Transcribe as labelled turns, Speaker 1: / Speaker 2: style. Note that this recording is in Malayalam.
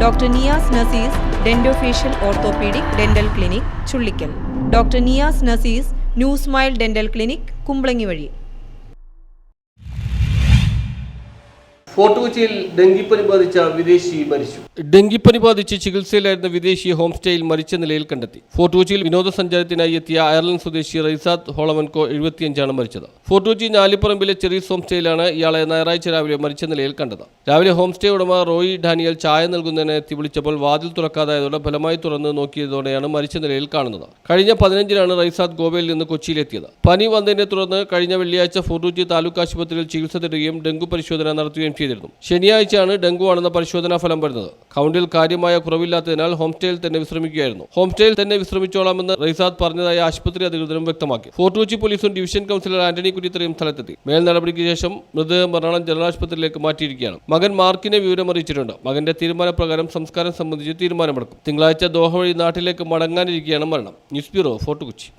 Speaker 1: Doctor Niyas Nasees dentofacial orthopedic dental clinic Chullickal. Doctor Niyas Nasees new smile dental clinic Kumbalangi വഴി.
Speaker 2: ഫോർട്ട് കൊച്ചിയിൽ ഡെങ്കിപ്പനി ബാധിച്ച വിദേശി മരിച്ചു. ഡെങ്കിപ്പനി ബാധിച്ച് ചികിത്സയിലായിരുന്ന വിദേശിയെ ഹോം സ്റ്റേയിൽ മരിച്ച നിലയിൽ കണ്ടെത്തി. ഫോർട്ട് കൊച്ചിയിൽ വിനോദസഞ്ചാരത്തിനായി എത്തിയ അയർലൻഡ് സ്വദേശി റൈസാത്ത് ഹോളമൻകോ 75 മരിച്ചത്. ഫോർട്ട് കൊച്ചി ഞാലിപ്പറമ്പിലെ ചെറീസ് ഹോം സ്റ്റേയിലാണ് ഇയാളെ ഞായറാഴ്ച രാവിലെ മരിച്ച നിലയിൽ കണ്ടത്. രാവിലെ ഹോം സ്റ്റേ ഉടമ റോയി ഡാനിയൽ ചായ നൽകുന്നതിന് എത്തി വിളിച്ചപ്പോൾ വാതിൽ തുറക്കാതായതോടെ ഫലമായി തുറന്ന് നോക്കിയതോടെയാണ് മരിച്ച നിലയിൽ കാണുന്നത്. കഴിഞ്ഞ 15-നാണ് റൈസാത്ത് ഗോവയിൽ നിന്ന് കൊച്ചിയിലെത്തിയത്. പനി വന്നതിനെ തുടർന്ന് കഴിഞ്ഞ വെള്ളിയാഴ്ച ഫോർട്ട് കൊച്ചി താലൂക്ക് ആശുപത്രിയിൽ ചികിത്സ തേടുകയും ഡെങ്കു പരിശോധന നടത്തുകയും ചെയ്തിരുന്നു. ശനിയാഴ്ചയാണ് ഡെങ്കു ആണെന്ന പരിശോധനാ ഫലം വരുന്നത്. കൗണ്ടിൽ കാര്യമായ കുറവില്ലാത്തതിനാൽ ഹോം സ്റ്റേയിൽ തന്നെ വിശ്രമിക്കുകയായിരുന്നു. ഹോം സ്റ്റേയിൽ തന്നെ വിശ്രമിച്ചോളാമെന്ന് റൈസാത്ത് പറഞ്ഞതായി ആശുപത്രി അധികൃതരും വ്യക്തമാക്കി. ഫോർട്ട് കൊച്ചി പോലീസും ഡിവിഷൻ കൗൺസിലർ ആന്റണി കുറ്റിത്തറയും സ്ഥലത്തെത്തി. മേൽ നടപടിക്ക് ശേഷം മൃതദേഹം എറണാകുളം ജനറൽ ആശുപത്രിയിലേക്ക് മാറ്റിയിരിക്കുകയാണ്. മകൻ മാർക്കിനെ വിവരം അറിയിച്ചിട്ടുണ്ട്. മകന്റെ തീരുമാനപ്രകാരം സംസ്കാരം സംബന്ധിച്ച് തീരുമാനമെടുക്കും. തിങ്കളാഴ്ച ദോഹ വഴി നാട്ടിലേക്ക് മടങ്ങാനിരിക്കുകയാണ് മരണം. News bureau, fort Kochi.